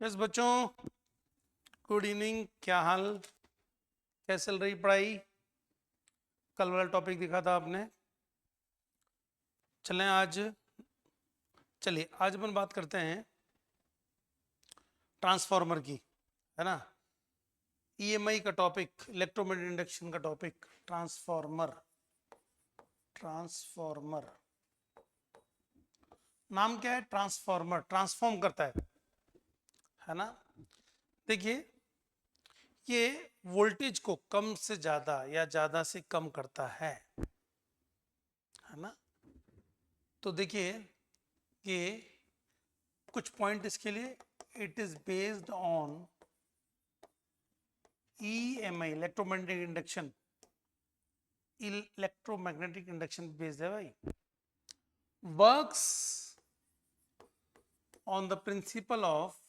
Yes बच्चों, good evening. क्या हाल, कैसे चल रही पढ़ाई? कल वाला टॉपिक दिखा था आपने। चलिए आज अपन बात करते हैं ट्रांसफार्मर की, है ना। ईएमआई का टॉपिक, इलेक्ट्रोमैग्नेटिक इंडक्शन का टॉपिक, ट्रांसफार्मर। ट्रांसफार्मर नाम क्या है? ट्रांसफार्मर ट्रांसफॉर्म करता है ना। देखिए, ये वोल्टेज को कम से ज्यादा या ज्यादा से कम करता है ना। तो देखिए, ये कुछ पॉइंट इसके लिए, it is based on EMI, electromagnetic induction based है भाई। Works on the principle of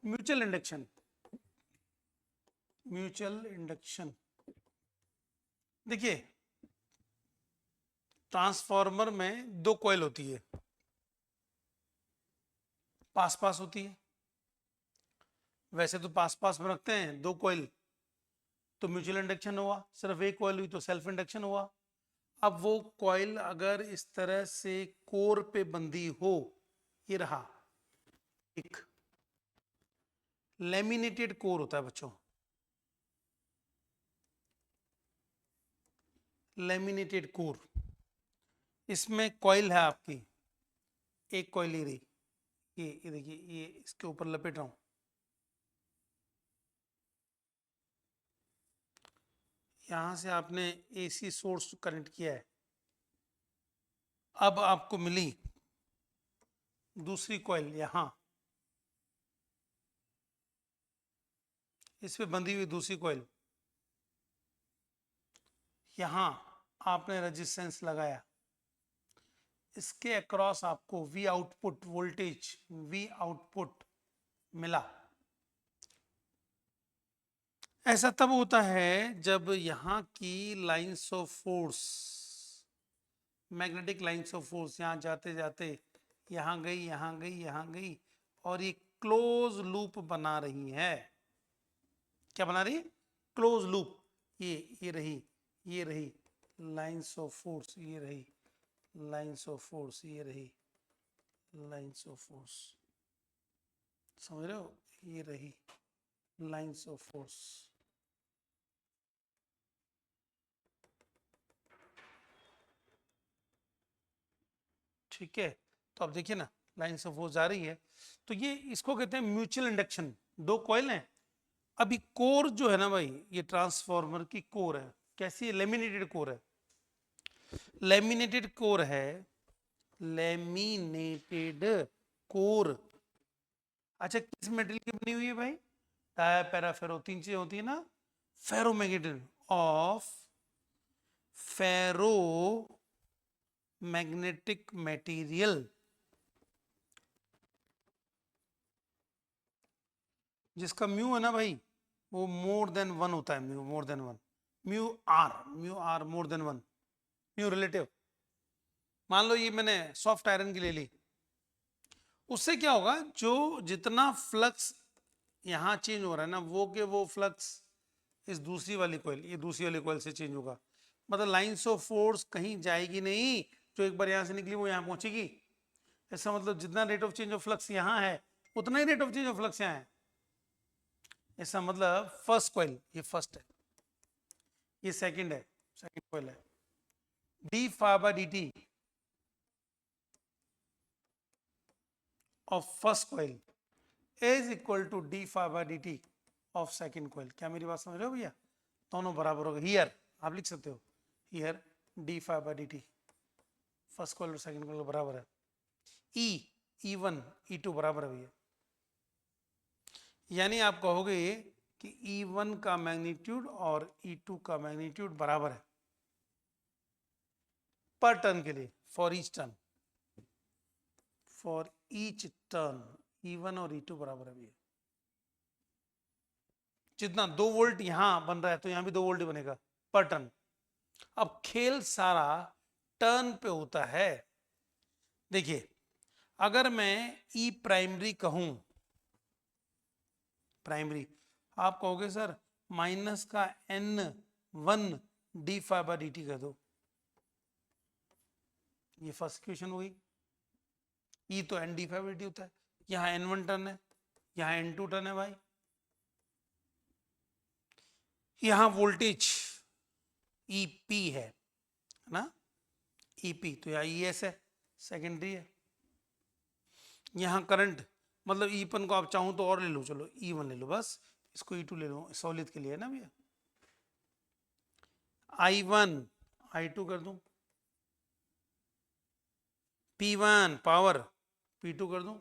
mutual induction. देखिए, ट्रांसफार्मर में दो कॉइल होती है, पास पास होती है। वैसे तो पास पास में रखते हैं दो कॉइल तो म्यूचुअल इंडक्शन हुआ, सिर्फ एक कॉइल हुई तो सेल्फ इंडक्शन हुआ। अब वो कॉइल अगर इस तरह से कोर पे बंधी हो, ये रहा एक लेमिनेटेड कोर होता है बच्चों, लेमिनेटेड कोर। इसमें कॉइल है आपकी, एक कॉइल ही रही, ये देखिए, ये इसके ऊपर लपेट रहा हूं। यहां से आपने एसी सोर्स कनेक्ट किया है। अब आपको मिली दूसरी कॉइल, यहां इस पे बंधी हुई दूसरी कॉइल, यहां आपने रेजिस्टेंस लगाया, इसके अक्रॉस आपको we output voltage, we output मिला। ऐसा तब होता है जब यहां की lines of force, magnetic lines of force यहां जाते जाते यहां गई, यहां गई, यहां गई, और ये क्लोज लूप बना रही है। क्या बना रही है? Close loop. ये रही, ये रही लाइंस ऑफ फोर्स, ये रही लाइंस ऑफ फोर्स, ये रही लाइंस ऑफ फोर्स। समझ रहे हो? ये रही लाइंस ऑफ फोर्स। ठीक है, तो अब देखिए ना, लाइंस ऑफ फोर्स जा रही है, तो ये इसको कहते हैं म्यूचुअल इंडक्शन। दो कॉइल हैं। अभी कोर जो है ना भाई, ये ट्रांसफार्मर की कोर है। कैसी है? लेमिनेटेड कोर है। लेमिनेटेड कोर है, लेमिनेटेड कोर। अच्छा, किस मेटल की बनी हुई है भाई? टाया पैराफेरो, तीन चीजें होती है ना। Ferromagnetic of ferromagnetic material, जिसका म्यू है ना भाई, वो मोर देन वन होता है। Mu more than one, mu R more than one, mu relative. मान लो ये मैंने सॉफ्ट आयरन की ले ली, उससे क्या होगा, जो जितना फ्लक्स यहां चेंज हो रहा है ना, वो फ्लक्स इस दूसरी वाली कॉइल, ये दूसरी वाली कॉइल से चेंज होगा। मतलब लाइंस ऑफ फोर्स कहीं जाएगी नहीं, जो एक बार यहां से निकली वो यहां पहुंचेगी। इसका मतलब जितना rate of change of flux यहां है, उतना ही rate of change of flux यहां है। इसका मतलब फर्स्ट कॉइल, ये फर्स्ट है, ये सेकंड है, सेकंड कॉइल है। D phi by D T of first coil is equal to D phi by D T of second coil. क्या मेरी बात समझ रहे हो भैया? दोनों बराबर होगा। हियर आप लिख सकते हो, here D phi by D T, first coil और सेकंड कॉइल बराबर है। ई वन ई टू बराबर है भैया। यानी आप कहोगे कि E1 का मैग्नीट्यूड और E2 का मैग्नीट्यूड बराबर है पर टर्न के लिए, फॉर ईच टर्न E1 और E2 बराबर है भैया। जितना 2 वोल्ट यहां बन रहा है तो यहां भी 2 वोल्ट ही बनेगा पर टर्न। अब खेल सारा टर्न पे होता है। देखिए अगर मैं ई प्राइमरी कहूं, प्राइमरी, आप कहोगे सर माइनस का n1 D phi by D T कर दो, ये फर्स्ट इक्वेशन हो गई। ई तो N D phi by D होता है, यहाँ n1 टर्न है, यहाँ n2 टर्न है भाई, यहाँ वोल्टेज EP है ना, EP तो यहाँ ES है, सेकेंडरी है। यहाँ करंट मतलब E1 को आप चाहूं तो और ले लो, चलो E1 ले लो, बस इसको E2 ले लो, सॉलिड के लिए है ना भैया। I1 I2 कर दूं, P1 पावर P2 कर दूं,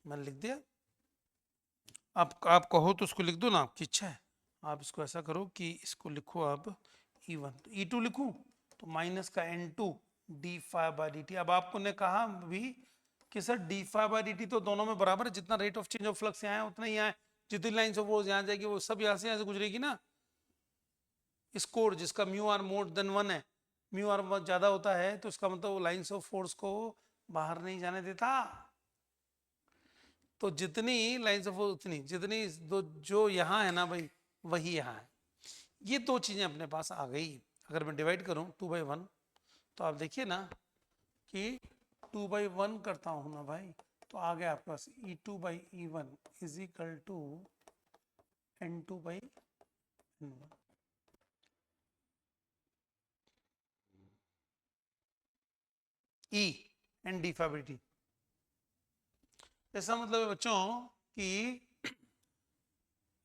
मैंने लिख दिया। अब आप कहो तो उसको लिख दो ना, आपकी इच्छा है। आप इसको ऐसा करो कि इसको लिखो आप E1, तो E2 लिखूं तो माइनस का N2 D phi by D T. अब आपको ने कहा भी कि sir D phi by D T तो दोनों में बराबर है, जितना rate of change of flux यहाँ है उतना ही यहाँ है, जितनी लाइन ऑफ फोर्स यहाँ जाएगी वो सब यहाँ से गुजरेगी ना। स्कोर जिसका म्यू आर मोर देन 1 है, म्यू आर ज्यादा होता है तो इसका मतलब लाइन्स ऑफ फोर्स को बाहर नहीं जाने देता। तो जितनी लाइन्स ऑफ फोर्स उतनी, जितनी जो यहाँ है ना भाई वही यहाँ है। ये दो चीजें अपने पास आ गई। अगर मैं डिवाइड करूं 2/1 तो आप देखिए ना कि 2/1 करता हूं ना भाई, तो आ गया आपके पास E2/E1 is equal to N2/N1। E and D phi by D, ऐसा मतलब है बच्चों कि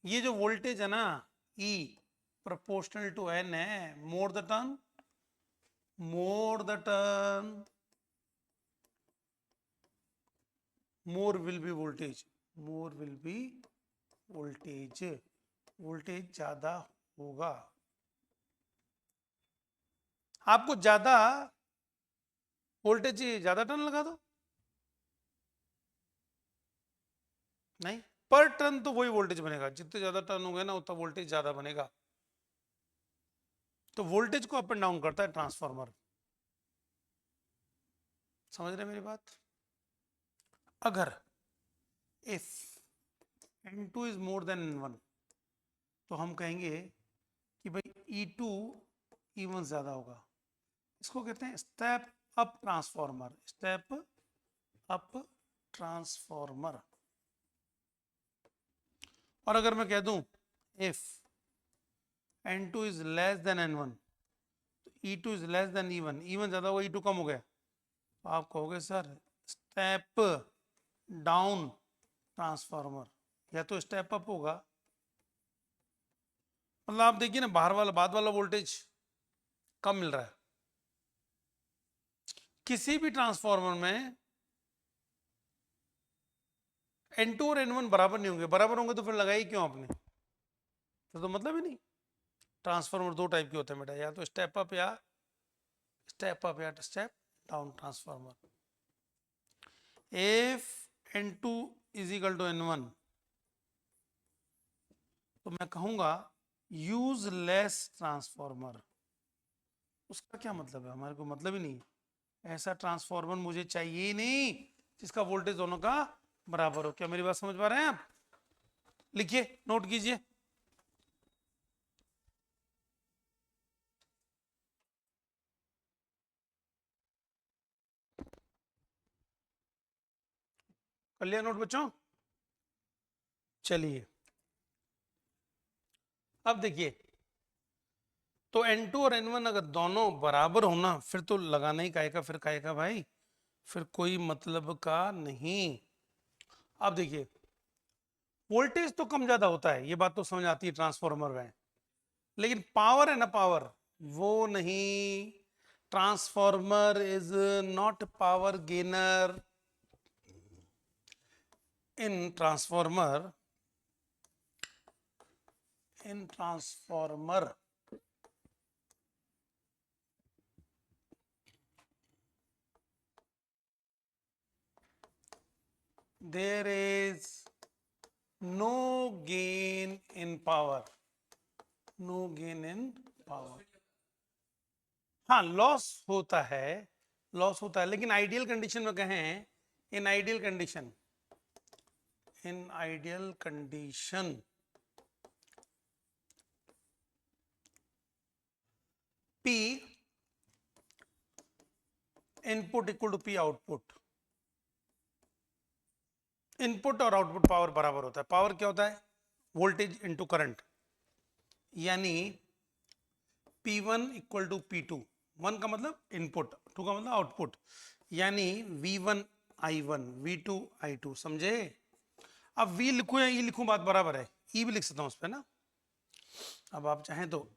ये जो वोल्टेज है ना E प्रोपोर्शनल टू N है, more the turn, more the turn more will be voltage, more will be voltage, voltage ज्यादा होगा। आपको ज्यादा वोल्टेज चाहिए, ज्यादा टर्न लगा दो, नहीं पर टर्न तो वही वोल्टेज बनेगा, जितने ज्यादा टर्न होंगे ना उतना वोल्टेज ज्यादा बनेगा। तो वोल्टेज को अप एंड डाउन करता है ट्रांसफार्मर, समझ रहे मेरी बात। अगर if N2 is more than N1 तो हम कहेंगे कि भाई E2 E1 ज्यादा होगा, इसको कहते हैं step up transformer, step up transformer. और अगर मैं कह दूं if N2 is less then N1 तो E2 is less then E1, E1 ज्यादा होगा E2 कम हो गया, तो आप कहोगे सर स्टेप डाउन ट्रांसफार्मर, या तो स्टेप अप होगा, मतलब आप देखिए ना बाहर वाला बाद वाला वोल्टेज कम मिल रहा है। किसी भी ट्रांसफार्मर में N2 और N1 बराबर नहीं होंगे, बराबर होंगे तो फिर लगाई क्यों आपने, फिर तो मतलब ही नहीं। ट्रांसफार्मर दो टाइप के होते हैं बेटा, या तो स्टेप अप या step down transformer. If N2 is equal to N1 तो मैं कहूंगा यूज लेस ट्रांसफार्मर। उसका क्या मतलब है, हमारे को मतलब ही नहीं, ऐसा ट्रांसफार्मर मुझे चाहिए ही नहीं जिसका वोल्टेज दोनों का बराबर हो। क्या मेरी बात समझ पा रहे हैं आप, लिखिए नोट कीजिए। कर लिया नोट बच्चों, चलिए अब देखिए, तो N2 और N1 अगर दोनों बराबर हो ना फिर तो लगाना ही काहे का, फिर काहे का भाई, फिर कोई मतलब का नहीं। अब देखिए वोल्टेज तो कम ज्यादा होता है, ये बात तो समझ आती है ट्रांसफार्मर में, लेकिन पावर है ना पावर वो नहीं। Transformer is not power gainer, in transformer there is no gain in power, no gain in power. हाँ लॉस होता है लॉस होता है, लेकिन आइडियल कंडीशन में कहें, in ideal condition, in ideal condition P input equal to P output, input और output power बराबर होता है। पावर क्या होता है? वोल्टेज इनटू करंट, यानी P1 इक्वल टू P2, 1 का मतलब इनपुट, 2 का मतलब आउटपुट, यानी V1 I1 V2 I2, समझे? अब V लिखूं या E लिखूं बात बराबर है, E भी लिख सकता हूं उस पर ना। अब आप चाहें तो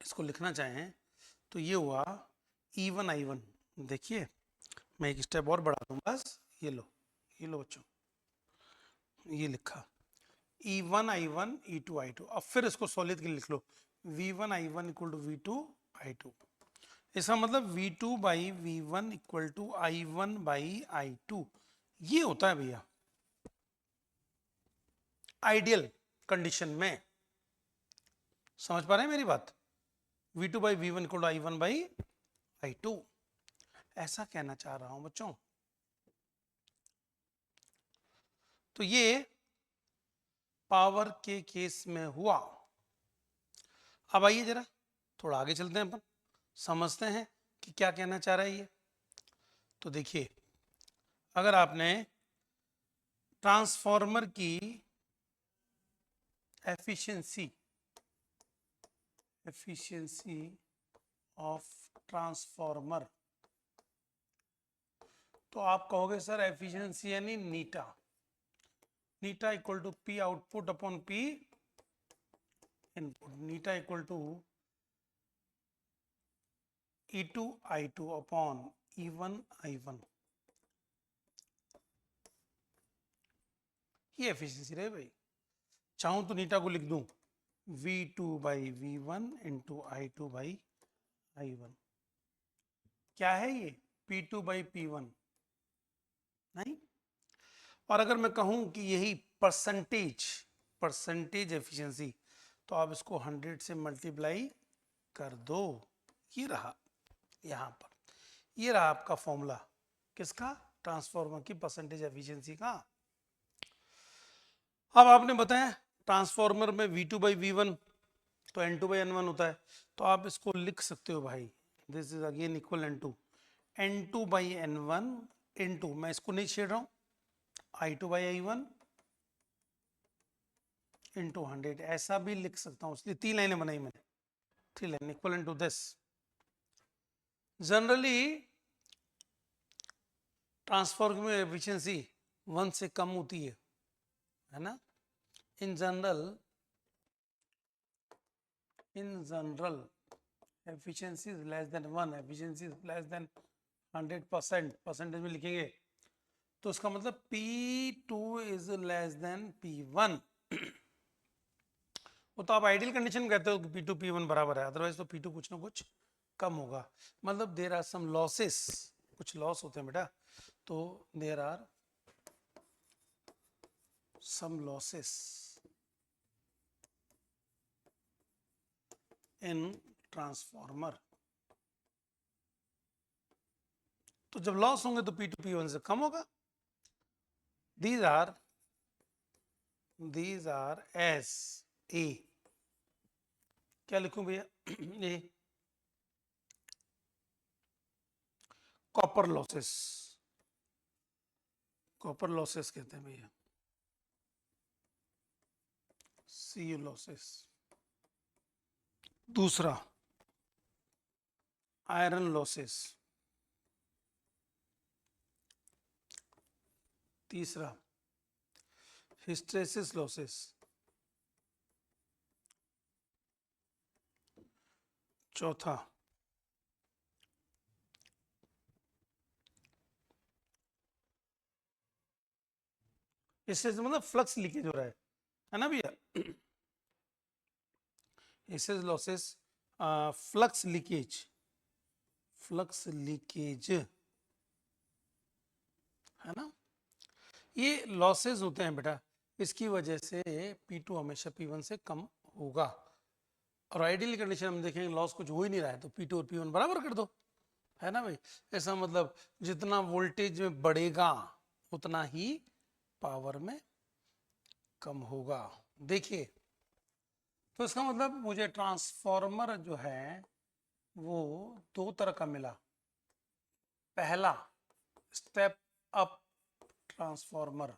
इसको लिखना चाहें तो ये हुआ E1 I1, देखिए मैं एक स्टेप और बढ़ा दूं बस, ये लो बच्चों, ये लिखा E1 I1 E2 I2। अब फिर इसको सॉलिड के लिए लिख लो V1 I1 equal to V2 I2, इसका मतलब V2 by V1 equal to I1 by I2, ये होता है भैया आइडियल कंडीशन में। समझ पा रहे हैं मेरी बात? V2 by V1 equal to I1 by I2, ऐसा कहना चाह रहा हूं बच्चों। तो ये पावर के केस में हुआ। अब आइए जरा थोड़ा आगे चलते हैं, अपन समझते हैं कि क्या कहना चाह रहा है ये। तो देखिए, अगर आपने ट्रांसफॉर्मर की एफिशिएंसी ऑफ ट्रांसफॉर्मर, तो आप कहोगे सर एफिशिएंसी यानी नीटा, नीटा equal to P output upon P input, नीटा equal to E2 I2 upon E1 I1, ये एफिशिएंसी रहे भाई। चाहूं तो नीटा को लिख दूं V2 by V1 into I2 by I1, क्या है ये? P2 बाई P1 नहीं। और अगर मैं कहूं कि यही परसेंटेज एफिशिएंसी, तो आप इसको 100 से मल्टीप्लाई कर दो, ये रहा यहां पर, ये रहा आपका फॉर्मूला किसका? ट्रांसफॉर्मर की परसेंटेज एफिशिएंसी का। अब आपने बताया ट्रांसफॉर्मर में V2 बाई V1 तो N2 बाई N1 होता है, तो आप इसको लिख सकते हो भाई, this is again equal N2 by N1 into, मैं इसको नहीं छेड़ रहा हूं, I2 बाई I1 इंटू 100, ऐसा भी लिख सकता हूं, इसलिए 3 लाइनें बनाई मैंने, 3 line equal to this. Generally transformer में एफिशिएंसी 1 से कम होती है ना। In general efficiency is less than 1, efficiency is less than 100%, percentage में लिखेंगे तो इसका मतलब P2 is less then P1। वो तो आप आइडियल कंडीशन कहते हो कि P2 P1 बराबर है, अदरवाइज तो P2 कुछ ना कुछ कम होगा, मतलब देयर आर सम लॉसेस, कुछ लॉस होते हैं बेटा, तो there are some losses in transformer. तो जब लॉस होंगे तो P2 P1 से कम होगा। these are as A, क्या लिखूं भैया? A कॉपर लॉसेस कहते हैं भैया, Cu लॉसेस। दूसरा आयरन लॉसेस, तीसरा हिस्टेरेसिस लॉसेस, चौथा इससे मतलब फ्लक्स लीकेज हो रहा है ना भैया, इससे लॉसेस, फ्लक्स लीकेज है ना, ये लॉसेस होते हैं बेटा, इसकी वजह से P2 हमेशा P1 से कम होगा। और आइडियल कंडीशन हम देखेंगे लॉस कुछ हो ही नहीं रहा है तो P2 और P1 बराबर कर दो, है ना भाई। ऐसा मतलब जितना वोल्टेज में बढ़ेगा उतना ही पावर में कम होगा। देखिए, तो इसका मतलब मुझे ट्रांसफॉर्मर जो है वो दो तरह का मिला। पहला स्टेप अप ट्रांसफॉर्मर,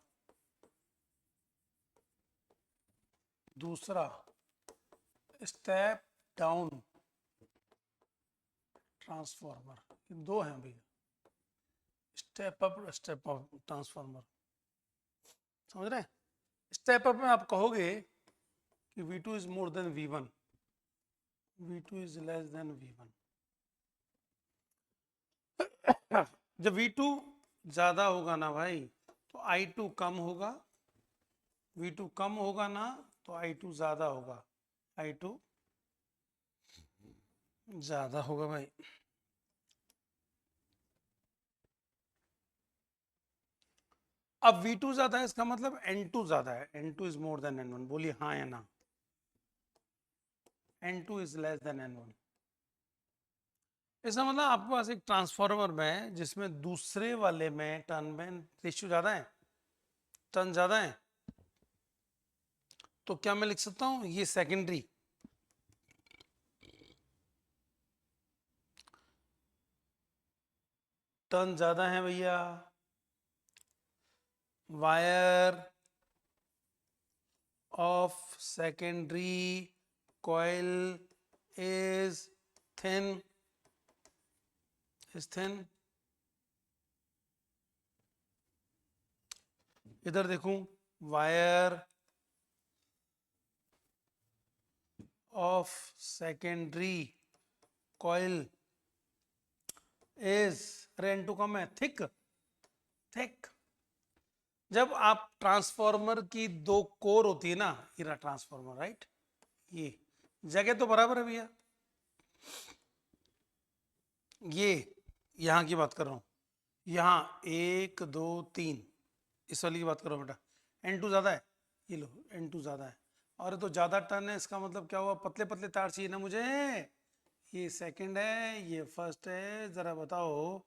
दूसरा स्टेप डाउन ट्रांसफॉर्मर। दो हैं भैया, स्टेप अप ट्रांसफॉर्मर, समझ रहे हैं। स्टेप अप में आप कहोगे कि V2 is more than V1, V2 is less then V1। जब V2 ज्यादा होगा ना भाई तो I2 कम होगा, V2 कम होगा ना तो I2 ज्यादा होगा, I2 ज्यादा होगा भाई। अब V2 ज्यादा है इसका मतलब N2 ज्यादा है, N2 is more than N1। बोलिए हाँ या ना। N2 is less then N1। इसका मतलब आपके पास एक ट्रांसफॉर्मर में जिसमें दूसरे वाले में टर्न में रेशियो ज्यादा है, टर्न ज्यादा है, तो क्या मैं लिख सकता हूं ये सेकेंडरी, टर्न ज्यादा है भैया, wire of secondary coil is thin, is thin। इधर देखूं, wire of secondary coil is, अरे N2 कम है, थिक, थिक। जब आप ट्रांसफॉर्मर की दो कोर होती है ना, ये रहा ट्रांसफॉर्मर राइट, ये जगह तो बराबर है भैया, ये यहां की बात कर रहा हूं, यहां एक दो तीन, इस वाली की बात करो बेटा। N2 ज्यादा है, ये लो N2 ज्यादा है, और तो ज्यादा टर्न है, इसका मतलब क्या हुआ, पतले पतले तार चाहिए ना मुझे। ये सेकंड है, ये फर्स्ट है, जरा बताओ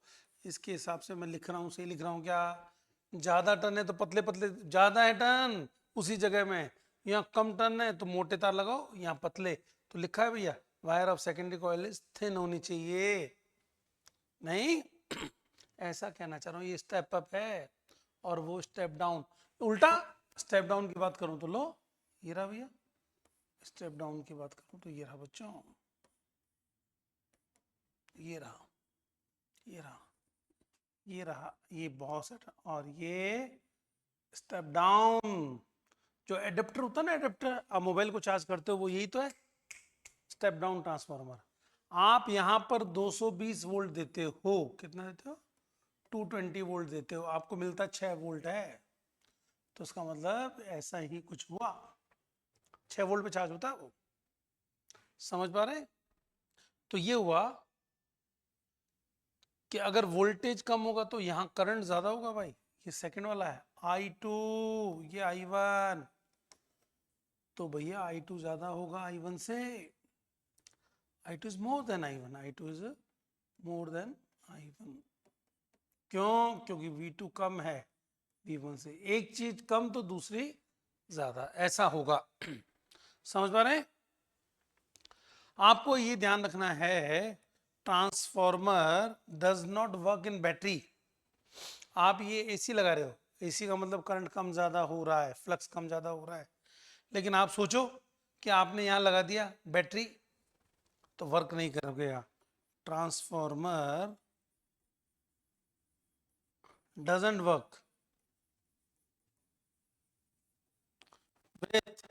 इसके हिसाब से मैं लिख रहा हूँ, सही लिख रहा हूँ क्या। ज्यादा टर्न है तो पतले पतले, ज्यादा है टर्न उसी जगह में, यहाँ कम टर्न है तो मोटे तार लगाओ, यहाँ पतले, तो लिखा है भैया wire of secondary coil is thin होनी चाहिए। नहीं ऐसा कहना चाह रहा हूँ, ये स्टेप अप है और वो स्टेप डाउन। उल्टा स्टेप डाउन की बात करूं तो लो ये रहा भैया, स्टेप डाउन की बात करूं तो ये रहा बच्चों, ये रहा, ये रहा, ये रहा, ये बहुत सेट, और ये स्टेप डाउन। जो एडेप्टर होता है ना, एडेप्टर आप मोबाइल को चार्ज करते हो, वो यही तो है स्टेप डाउन ट्रांसफार्मर। आप यहां पर 220 वोल्ट देते हो, कितना देते हो, 220 वोल्ट देते हो, आपको मिलता 6 वोल्ट है, तो उसका मतलब ऐसा ही कुछ हुआ, 6 वोल्ट पे चार्ज होता है वो, समझ पा रहे हैं। तो ये हुआ कि अगर वोल्टेज कम होगा तो यहां करंट ज्यादा होगा भाई, ये सेकंड वाला है I2, ये I1, तो भैया I2 ज्यादा होगा I1 से, I2 is more than I1, I2 is more than I1। क्यों, क्योंकि V2 कम है V1 से, एक चीज कम तो दूसरी ज्यादा, ऐसा होगा। समझ पा रहे हैं। आपको ये ध्यान रखना है, transformer does not work in battery. आप ये एसी लगा रहे हो, एसी का मतलब करंट कम ज्यादा हो रहा है, फ्लक्स कम ज्यादा हो रहा है, लेकिन आप सोचो कि आपने यहां लगा दिया बैटरी, तो वर्क नहीं करोगे। Transformer doesn't work with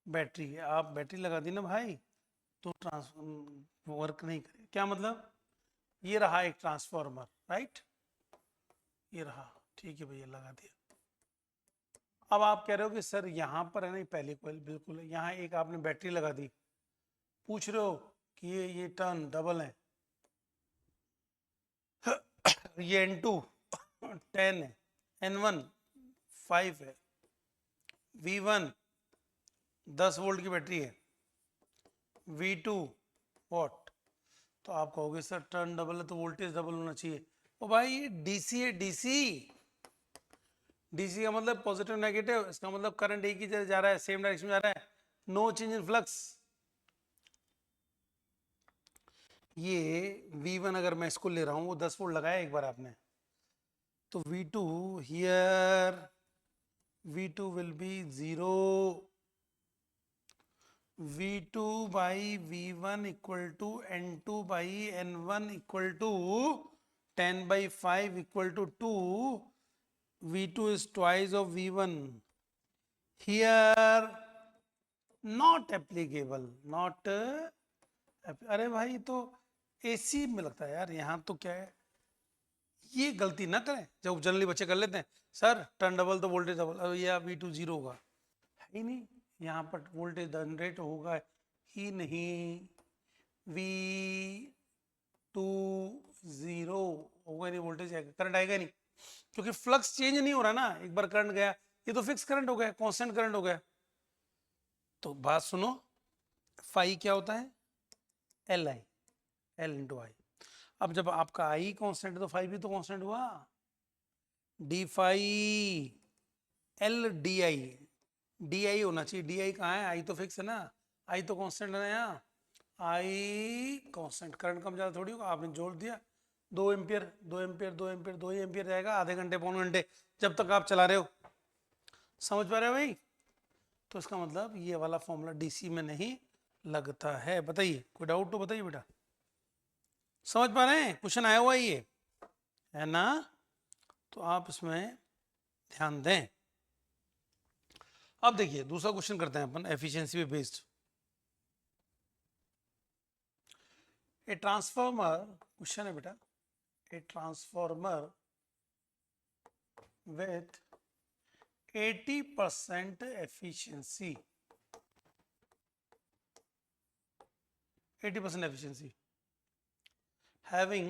battery. आप बैटरी लगा दी ना भाई तो वर्क नहीं करे, क्या मतलब, ये रहा एक ट्रांसफॉर्मर राइट, ये रहा, ठीक है भैया लगा दिया। अब आप कह रहे हो कि सर यहाँ पर है ना पहली कॉइल बिल्कुल है, यहाँ एक आपने बैटरी लगा दी, पूछ रहे हो कि ये टर्न डबल है, ये N2 10 है, N1 5 है, V1 10 वोल्ट की बैटरी है, V2 वॉट तो आप कहोगे सर टर्न डबल है तो वोल्टेज डबल होना चाहिए। ओ भाई ये डीसी है, डीसी। डीसी का मतलब पॉजिटिव नेगेटिव, इसका मतलब करंट एक ही जगह जा रहा है, सेम डायरेक्शन में जा रहा है, नो चेंज इन फ्लक्स। ये V1 अगर मैं इसको ले रहा हूं, वो 10 वोल्ट लगाया एक बार आपने, तो V2 here, V2 will be 0, V2 by V1 equal to N2 by N1 equal to 10 by 5 equal to 2, V2 is twice of V1, here not applicable, not अरे भाई तो एसी में लगता है यार, यहाँ तो क्या है, ये गलती ना करें जब जनरली बच्चे कर लेते हैं, सर टर्न डबल तो वोल्टेज डबल, या V2 जीरो होगा, है ही नहीं, यहाँ पर वोल्टेज जनरेट होगा ही नहीं, V2 जीरो होगा नहीं, वोल्टेज आएगा, करंट आएगा नहीं, क्योंकि फ्लक्स चेंज नहीं हो रहा ना, एक बार करंट गया, ये तो फिक्स करंट हो गया, कांस्टेंट करंट हो गया। तो बात सुनो, फाई क्या होता है, एल आई, एल इंटू आई। अब जब आपका आई कांस्टेंट है तो फाई भी तो कांस्टेंट हुआ, D phi L D I, D I होना चाहिए, डी आई कहाँ है, आई तो फिक्स है ना, आई तो कांस्टेंट है ना यहाँ, आई कांस्टेंट, करंट कम ज्यादा थोड़ी होगा, आपने जोड़ दिया 2 एम्पियर, 2 एम्पियर, 2 एम्पियर, 2 एम्पियर जाएगा आधे घंटे पौन घंटे जब तक आप चला रहे हो, समझ पा रहे हो भाई। तो इसका मतलब ये वाला फॉर्मूला डीसी में नहीं लगता है। बताइए, कोई डाउट तो बताइए बेटा, समझ पा रहे हैं, क्वेश्चन आया हुआ ये है ना, तो आप इसमें ध्यान दें। अब देखिए दूसरा क्वेश्चन करते हैं अपन एफिशिएंसी पे बेस्ड। ए ट्रांसफॉर्मर, क्वेश्चन है बेटा, ए transformer with 80% efficiency, 80% efficiency, having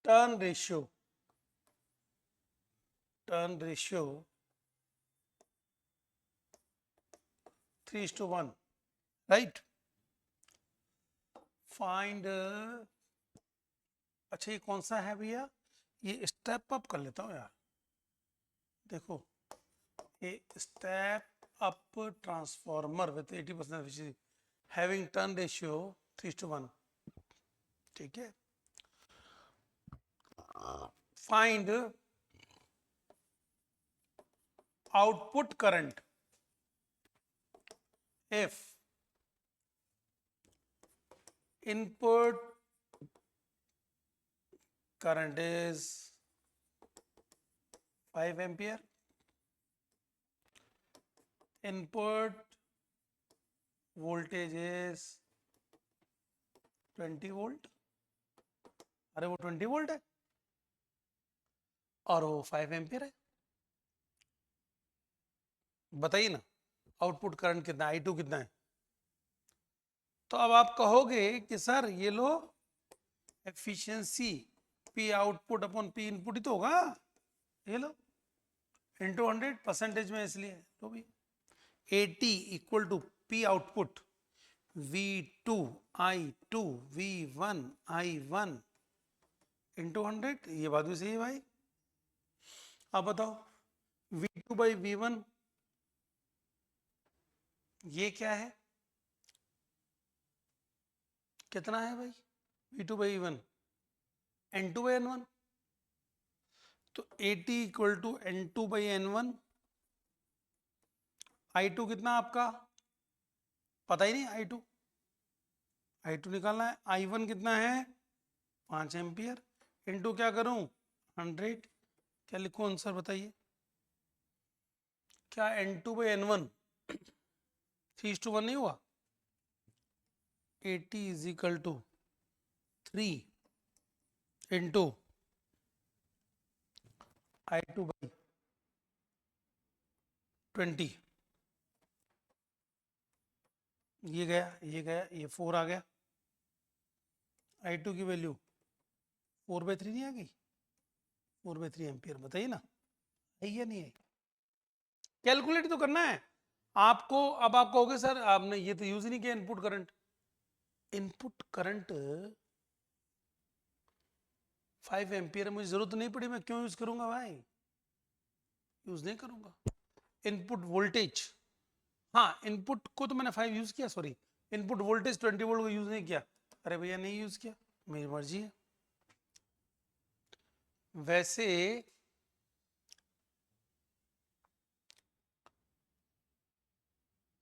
turn ratio 3:1, right? Find अच्छा ये कौन सा है भैया, ये स्टेप अप कर लेता हूँ यार, देखो ये step up transformer with 80% efficiency having turn ratio 3:1, ठीक है। Find output current if input current is 5 ampere, input voltage is 20 volt, अरे वो 20 वोल्ट है और वो 5 एम्पियर है, बताइए ना आउटपुट करंट कितना, I2 कितना है। तो अब आप कहोगे कि सर ये लो efficiency P output upon P input ही तो होगा, ये लो इंटू 100 परसेंटेज में, इसलिए तो भी 80 equal to P output V2 I2 V1 I1 into 100, ये बात भी सही है भाई। अब बताओ V2 बाई V1 ये क्या है, कितना है भाई, V2 by V1 N2 by N1, तो 80 equal to N2 by N1, I2 कितना आपका पता ही नहीं, I2 निकालना है, I1 कितना है 5 एम्पियर, इनटू क्या करूं 100, क्या लिखूं आंसर बताइए, क्या N2 बाई N1 3:1 नहीं हुआ, 80 is equal to 3 into I2 by 20, ये गया ये गया, ये 4 आ गया, I2 की वैल्यू 4/3 नहीं आ गई, 4/3 एम्पियर, बताइए ना, है या नहीं है? कैलकुलेट तो करना है आपको। अब आप कहोगे सर आपने ये तो यूज ही नहीं किया input current. Input current 5 ampere, मुझे जरूरत नहीं पड़ी, मैं क्यों यूज करूंगा भाई, यूज नहीं करूंगा। इनपुट वोल्टेज, हाँ इनपुट को तो मैंने 5 यूज किया, सॉरी इनपुट वोल्टेज 20 वोल्ट को यूज नहीं किया। अरे भैया नहीं यूज किया, मेरी मर्जी है। वैसे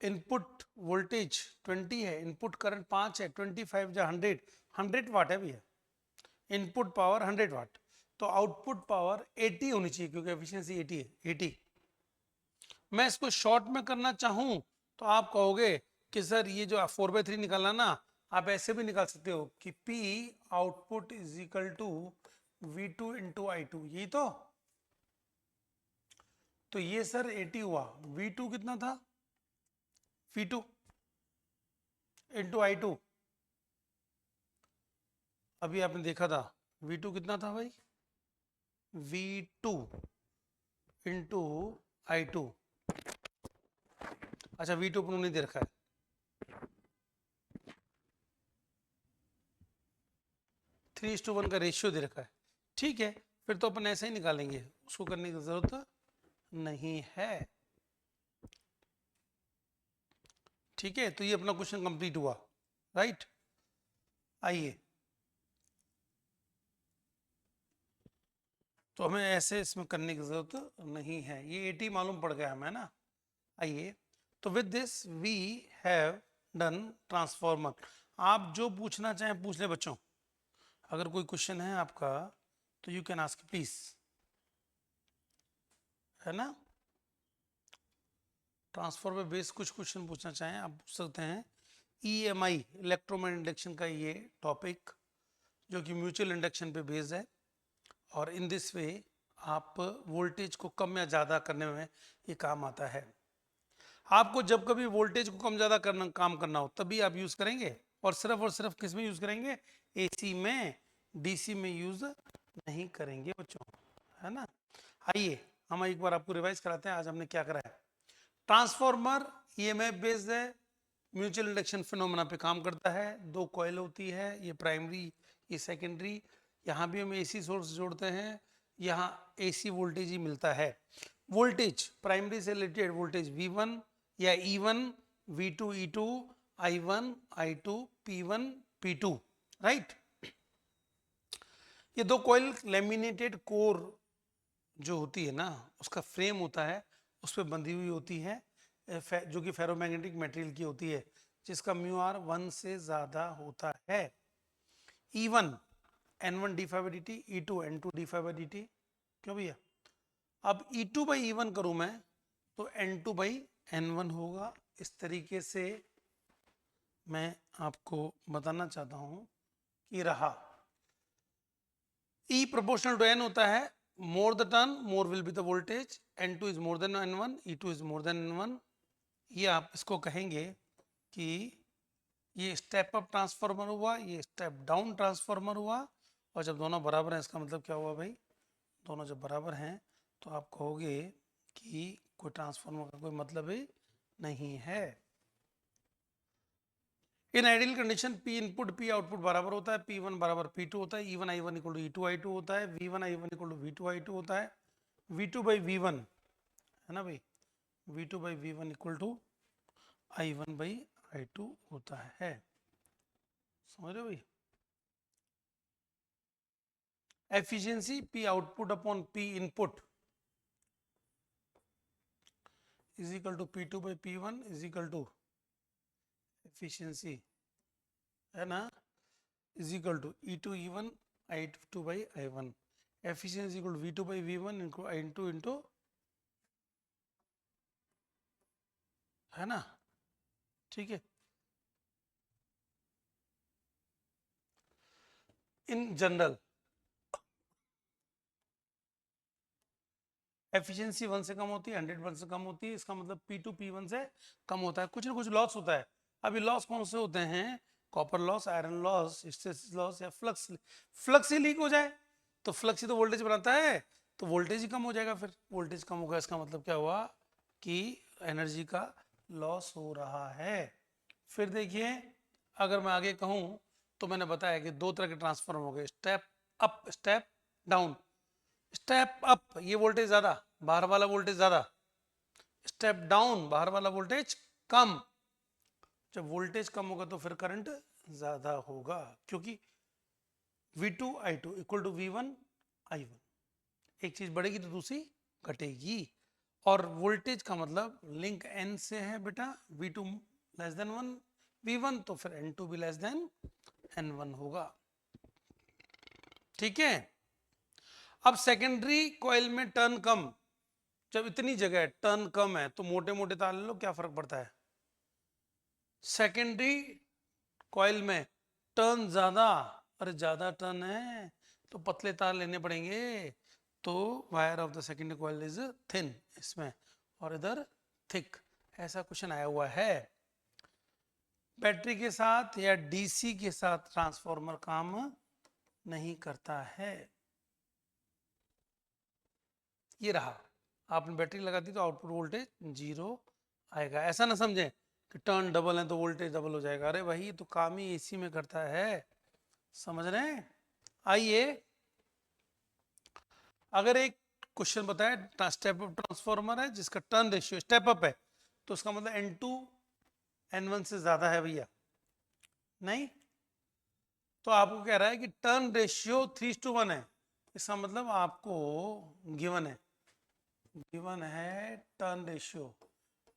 इनपुट वोल्टेज 20 है, इनपुट करंट 5 है, 25 या 100 वाट है भैया, इनपुट पावर 100 वाट, तो आउटपुट पावर 80 होनी चाहिए क्योंकि एफिशिएंसी 80 है, 80। मैं इसको शॉर्ट में करना चाहूं तो आप कहोगे कि सर ये जो 4/3 निकालना ना, आप ऐसे भी निकाल सकते हो कि P output is equal to V2 into I2, यही तो ये सर 80 हुआ, V2 कितना था, V2 इंटू I2, अभी आपने देखा था V2 कितना था भाई, V2 इंटू I2, अच्छा V2 पर नहीं दे रखा है, 3:1 का रेशियो दे रखा है, ठीक है, फिर तो अपन ऐसे ही निकालेंगे, उसको करने की जरूरत नहीं है। ठीक है, तो ये अपना क्वेश्चन कंप्लीट हुआ, राइट। आइए, तो हमें ऐसे इसमें करने की जरूरत नहीं है, ये 80 मालूम पड़ गया हमें ना। आइए, तो with this we have done transformer. आप जो पूछना चाहें पूछ ले बच्चों, अगर कोई क्वेश्चन है आपका तो यू कैन आस्क प्लीज, है ना। ट्रांसफॉर्मर बेस्ड कुछ क्वेश्चन पूछना चाहें आप पूछ सकते हैं। EMI इलेक्ट्रोमैग्नेटिक इंडक्शन का ये टॉपिक जो कि म्यूचुअल इंडक्शन पे बेस्ड है, और इन दिस वे आप वोल्टेज को कम या ज़्यादा करने में ये काम आता है। आपको जब कभी वोल्टेज को कम ज़्यादा करना काम करना हो तभी आप यूज़ करेंगे, और सिर्फ किस में यूज़ करेंगे, AC में, DC में यूज़ नहीं करेंगे बच्चों, है ना। आइए हम एक बार आपको रिवाइज कराते हैं आज हमने क्या करा है। ट्रांसफॉर्मर EMF बेस्ड है, म्यूचुअल इंडक्शन फिनोमेना पे काम करता है, 2 कॉइल होती है, ये प्राइमरी ये सेकेंडरी, यहाँ भी हम AC सोर्स जोड़ते हैं, यहाँ AC वोल्टेज ही मिलता है। वोल्टेज प्राइमरी से रिलेटेड वोल्टेज V1 या E1, V2 E2, I1 I2, P1 P2, right. ये 2 कॉइल लेमिनेटेड कोर जो होती है ना, उसका फ्रेम होता है, उस पर बंधी हुई होती है, जो कि फेरोमैग्नेटिक मटेरियल की होती है, जिसका म्यू आर 1 से ज्यादा होता है। E1 N1 d∅dt, E2 N2 d∅dt, क्यों भैया। अब E2 बाई E1 करूं मैं तो N2 बाई N1 होगा। इस तरीके से मैं आपको बताना चाहता हूं कि रहा E प्रोपोर्शनल टू N होता है, more the turn more will be the voltage, N2 is more than N1, E2 is more than N1। ये आप इसको कहेंगे कि ये स्टेप अप ट्रांसफार्मर हुआ, ये स्टेप डाउन ट्रांसफार्मर हुआ, और जब दोनों बराबर हैं इसका मतलब क्या हुआ भाई, दोनों जब बराबर हैं तो आप कहोगे कि कोई ट्रांसफार्मर का कोई मतलब ही नहीं है। इन ideal condition P input P output बराबर होता है, P1 बराबर P2 होता है, E1 I1 equal to E2 I2 होता है, V1 I1 equal to V2 I2 होता है, V2 बाई V1, है ना भाई, V2 by V1 equal to I1 by I2 होता है, समझ रहे हो भाई। Efficiency P output upon P input is equal to P2 by P1 is equal to efficiency, है ना, is equal to E2 E1 I2 by I1, efficiency equal to V2 by V1 into I2 into, है ना, ठीक है। इन general efficiency 1 से कम होती है, 100 1 से कम होती है, इसका मतलब P2 P1 से कम होता है। कुछ ना कुछ लॉस होता है। अभी लॉस कौन से होते हैं, copper loss, iron loss, hysteresis loss, या फ्लक्स ही लीक हो जाए तो फ्लक्स ही तो वोल्टेज बनाता है, तो वोल्टेज ही कम हो जाएगा। फिर वोल्टेज कम होगा, इसका मतलब क्या हुआ कि एनर्जी का लॉस हो रहा है। फिर देखिए, अगर मैं आगे कहूं तो मैंने बताया कि दो तरह के ट्रांसफॉर्म हो गए, step up step down. Step up ये वोल्टेज ज्यादा, बाहर वाला वोल्टेज ज्यादा। स्टेप डाउन बाहर वाला वोल्टेज कम। जब वोल्टेज कम होगा तो फिर करंट ज्यादा होगा, क्योंकि V2 I2 equal to V1 I1। एक चीज बढ़ेगी तो दूसरी घटेगी। और वोल्टेज का मतलब लिंक N से है बेटा, V2 लेस देन 1 V1, तो फिर N2 भी लेस देन N1 होगा। ठीक है। अब सेकेंडरी कॉइल में टर्न कम, जब इतनी जगह टर्न कम है तो मोटे मोटे तार ले लो, क्या फर्क पड़ता है। सेकेंडरी कॉइल में टर्न ज्यादा, अरे ज्यादा टर्न है तो पतले तार लेने पड़ेंगे। तो wire of the secondary coil is thin इसमें, और इधर थिक। ऐसा क्वेश्चन आया हुआ है। बैटरी के साथ या डीसी के साथ ट्रांसफॉर्मर काम नहीं करता है। ये रहा, आपने बैटरी लगा दी तो आउटपुट वोल्टेज 0 आएगा। ऐसा ना समझें कि टर्न डबल है तो वोल्टेज डबल हो जाएगा। अरे भाई तो काम ही एसी में करता है, समझ रहे हैं। आइए, अगर एक क्वेश्चन बताया स्टेप अप ट्रांसफॉर्मर है जिसका टर्न रेशियो स्टेप अप है, तो उसका मतलब N2 N1 से ज्यादा है भैया, नहीं। तो आपको कह रहा है कि टर्न रेशियो 3:1 है, इसका मतलब आपको गिवन है, गिवन है टर्न रेशियो।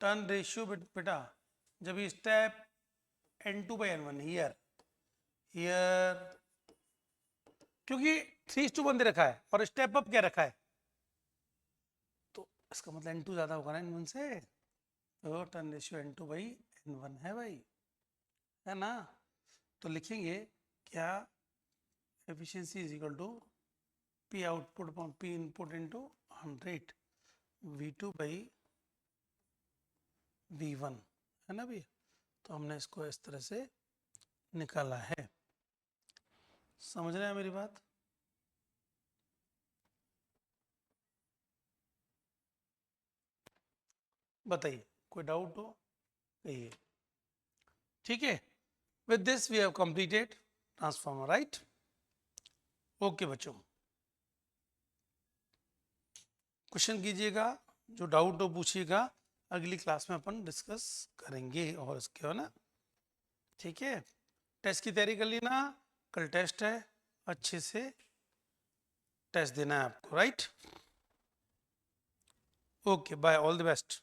टर्न रेशियो बेटा जब step N2 by N1 here here, क्योंकि 3:1 दे रखा है और स्टेप अप क्या रखा है, तो इसका मतलब N2 ज्यादा होगा ना N1 से। तो turn ratio N2 by N1 है भाई, है ना। तो लिखेंगे क्या, efficiency is equal to P output upon P input into 100 V2 by V1, है ना भैया। तो हमने इसको इस तरह से निकाला है। समझ रहे हैं मेरी बात। बताइए, कोई डाउट हो कहिए। ठीक है, with this we have completed transformer, right. Okay बच्चों, क्वेश्चन कीजिएगा, जो डाउट हो पूछिएगा, अगली क्लास में अपन डिस्कस करेंगे और इसके, है ना। ठीक है, टेस्ट की तैयारी कर लेना, कल टेस्ट है, अच्छे से टेस्ट देना है आपको, right. Okay bye, all the best.